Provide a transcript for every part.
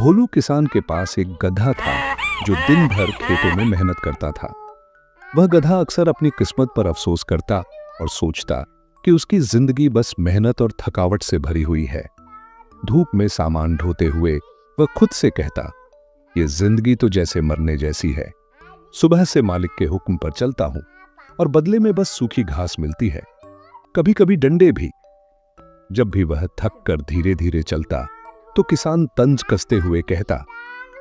भोलू किसान के पास एक गधा था जो दिन भर खेतों में मेहनत करता था। वह गधा अक्सर अपनी किस्मत पर अफसोस करता और सोचता कि उसकी जिंदगी बस मेहनत और थकावट से भरी हुई है। धूप में सामान ढोते हुए वह खुद से कहता, ये जिंदगी तो जैसे मरने जैसी है। सुबह से मालिक के हुक्म पर चलता हूं और बदले में बस सूखी घास मिलती है, कभी कभी डंडे भी। जब भी वह थक कर धीरे धीरे चलता तो किसान तंज कसते हुए कहता,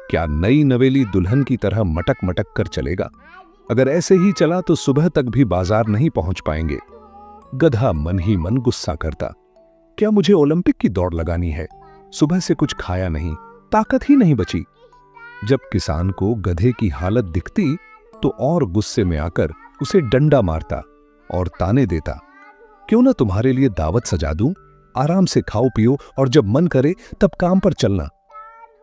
क्या नई नवेली दुल्हन की तरह मटक मटक कर चलेगा? अगर ऐसे ही चला तो सुबह तक भी बाजार नहीं पहुंच पाएंगे। गधा मन ही मन गुस्सा करता, क्या मुझे ओलंपिक की दौड़ लगानी है? सुबह से कुछ खाया नहीं, ताकत ही नहीं बची। जब किसान को गधे की हालत दिखती तो और गुस्से में आकर उसे डंडा मारता और ताने देता, क्यों ना तुम्हारे लिए दावत सजा दूं? आराम से खाओ पियो और जब मन करे तब काम पर चलना।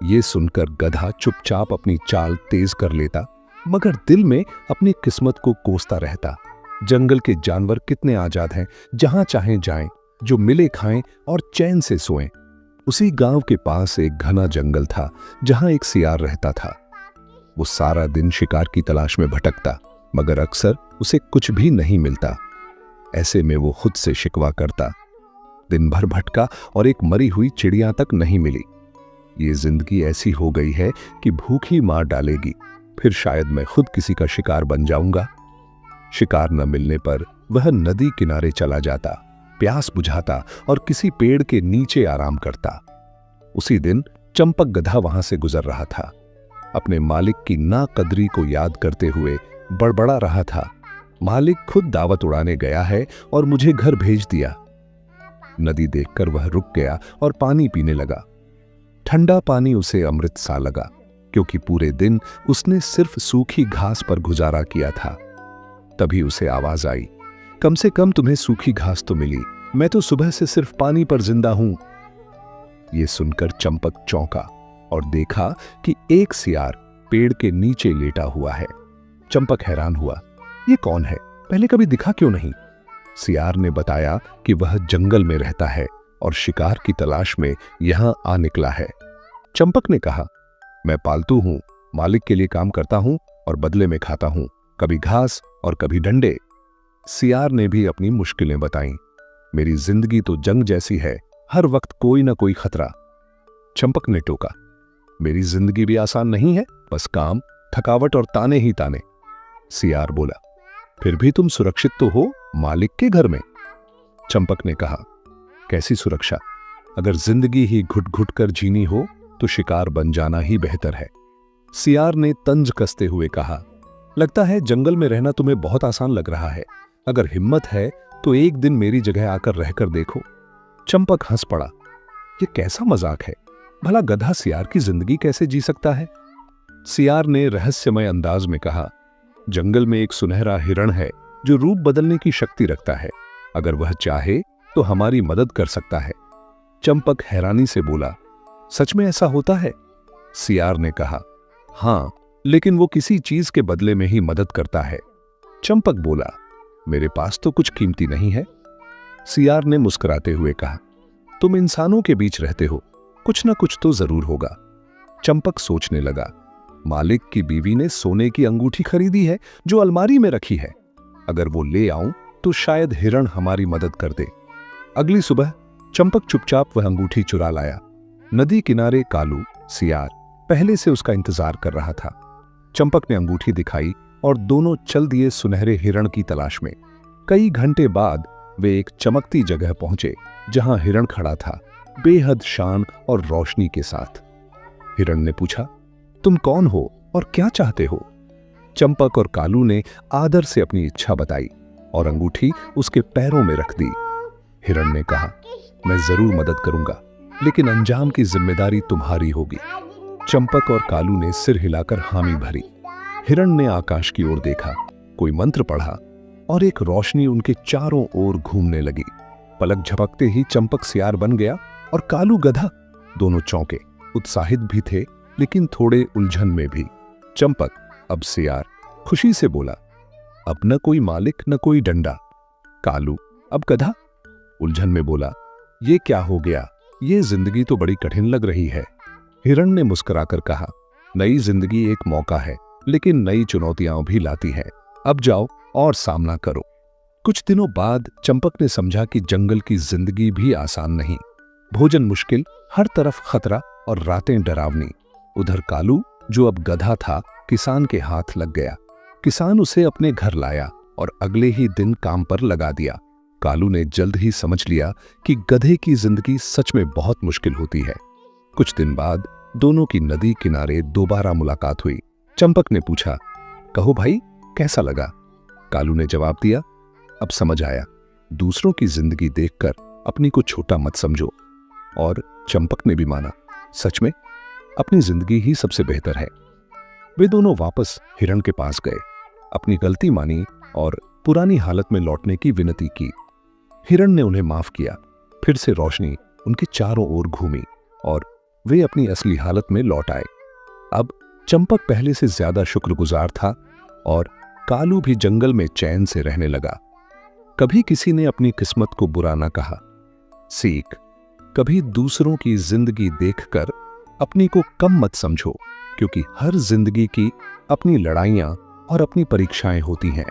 ये सुनकर गधा चुपचाप अपनी चाल तेज कर लेता, मगर दिल में अपनी किस्मत को कोसता रहता। जंगल के जानवर कितने आजाद हैं, जहां चाहें जाएं, जो मिले खाएं और चैन से सोएं। उसी गांव के पास एक घना जंगल था जहां एक सियार रहता था। वो सारा दिन शिकार की तलाश में भटकता, मगर अक्सर उसे कुछ भी नहीं मिलता। ऐसे में वो खुद से शिकवा करता, दिन भर भटका और एक मरी हुई चिड़िया तक नहीं मिली। ये जिंदगी ऐसी हो गई है कि भूख ही मार डालेगी, फिर शायद मैं खुद किसी का शिकार बन जाऊंगा। शिकार न मिलने पर वह नदी किनारे चला जाता, प्यास बुझाता और किसी पेड़ के नीचे आराम करता। उसी दिन चंपक गधा वहां से गुजर रहा था। अपने मालिक की नाकदरी को याद करते हुए बड़बड़ा रहा था, मालिक खुद दावत उड़ाने गया है और मुझे घर भेज दिया। नदी देखकर वह रुक गया और पानी पीने लगा। ठंडा पानी उसे अमृत सा लगा, क्योंकि पूरे दिन उसने सिर्फ सूखी घास पर गुजारा किया था। तभी उसे आवाज आई, कम से कम तुम्हें सूखी घास तो मिली, मैं तो सुबह से सिर्फ पानी पर जिंदा हूं। यह सुनकर चंपक चौंका और देखा कि एक सियार पेड़ के नीचे लेटा हुआ है। चंपक हैरान हुआ, ये कौन है? पहले कभी दिखा क्यों नहीं? सियार ने बताया कि वह जंगल में रहता है और शिकार की तलाश में यहां आ निकला है। चंपक ने कहा, मैं पालतू हूं, मालिक के लिए काम करता हूं और बदले में खाता हूं, कभी घास और कभी डंडे। सियार ने भी अपनी मुश्किलें बताईं। मेरी जिंदगी तो जंग जैसी है, हर वक्त कोई ना कोई खतरा। चंपक ने टोका, मेरी जिंदगी भी आसान नहीं है, बस काम, थकावट और ताने ही ताने। सियार बोला, फिर भी तुम सुरक्षित तो हो मालिक के घर में। चंपक ने कहा, कैसी सुरक्षा? अगर जिंदगी ही घुट घुट कर जीनी हो तो शिकार बन जाना ही बेहतर है। सियार ने तंज कसते हुए कहा, लगता है जंगल में रहना तुम्हें बहुत आसान लग रहा है। अगर हिम्मत है तो एक दिन मेरी जगह आकर रहकर देखो। चंपक हंस पड़ा, यह कैसा मजाक है? भला गधा सियार की जिंदगी कैसे जी सकता है? सियार ने रहस्यमय अंदाज में कहा, जंगल में एक सुनहरा हिरण है जो रूप बदलने की शक्ति रखता है। अगर वह चाहे तो हमारी मदद कर सकता है। चंपक हैरानी से बोला, सच में ऐसा होता है? सियार ने कहा, हां, लेकिन वो किसी चीज के बदले में ही मदद करता है। चंपक बोला, मेरे पास तो कुछ कीमती नहीं है। सियार ने मुस्कुराते हुए कहा, तुम इंसानों के बीच रहते हो, कुछ ना कुछ तो जरूर होगा। चंपक सोचने लगा, मालिक की बीवी ने सोने की अंगूठी खरीदी है जो अलमारी में रखी है। अगर वो ले आऊं तो शायद हिरण हमारी मदद कर दे। अगली सुबह चंपक चुपचाप वह अंगूठी चुरा लाया। नदी किनारे कालू, सियार, पहले से उसका इंतजार कर रहा था। चंपक ने अंगूठी दिखाई और दोनों चल दिए सुनहरे हिरण की तलाश में। कई घंटे बाद वे एक चमकती जगह पहुंचे जहां हिरण खड़ा था, बेहद शान और रोशनी के साथ। हिरण ने पूछा, तुम कौन हो और क्या चाहते हो? चंपक और कालू ने आदर से अपनी इच्छा बताई और अंगूठी उसके पैरों में रख दी। हिरण ने कहा, मैं जरूर मदद करूंगा, लेकिन अंजाम की जिम्मेदारी तुम्हारी होगी। चंपक और कालू ने सिर हिलाकर हामी भरी। हिरण ने आकाश की ओर देखा, कोई मंत्र पढ़ा और एक रोशनी उनके चारों ओर घूमने लगी। पलक झपकते ही चंपक सियार बन गया और कालू गधा। दोनों चौंके, उत्साहित भी थे लेकिन थोड़े उलझन में भी। चंपक, अब सियार, खुशी से बोला, अब न कोई मालिक न कोई डंडा। कालू, अब गधा, उलझन में बोला, ये क्या हो गया? ये जिंदगी तो बड़ी कठिन लग रही है। हिरण ने मुस्कुराकर कहा, नई जिंदगी एक मौका है, लेकिन नई चुनौतियां भी लाती है। अब जाओ और सामना करो। कुछ दिनों बाद चंपक ने समझा कि जंगल की जिंदगी भी आसान नहीं। भोजन मुश्किल, हर तरफ खतरा और रातें डरावनी। उधर कालू, जो अब गधा था, किसान के हाथ लग गया। किसान उसे अपने घर लाया और अगले ही दिन काम पर लगा दिया। कालू ने जल्द ही समझ लिया कि गधे की जिंदगी सच में बहुत मुश्किल होती है। कुछ दिन बाद दोनों की नदी किनारे दोबारा मुलाकात हुई। चंपक ने पूछा, कहो भाई, कैसा लगा? कालू ने जवाब दिया, अब समझ आया, दूसरों की जिंदगी देखकर अपनी को छोटा मत समझो। और चंपक ने भी माना, सच में अपनी जिंदगी ही सबसे बेहतर है। वे दोनों वापस हिरण के पास गए, अपनी गलती मानी और पुरानी हालत में लौटने की विनती की। हिरण ने उन्हें माफ किया। फिर से रोशनी उनके चारों ओर घूमी और वे अपनी असली हालत में लौट आए। अब चंपक पहले से ज्यादा शुक्रगुजार था और कालू भी जंगल में चैन से रहने लगा। कभी किसी ने अपनी किस्मत को बुरा ना कहा। सीख, कभी दूसरों की जिंदगी देखकर अपनी को कम मत समझो, क्योंकि हर जिंदगी की अपनी लड़ाइयां और अपनी परीक्षाएं होती हैं।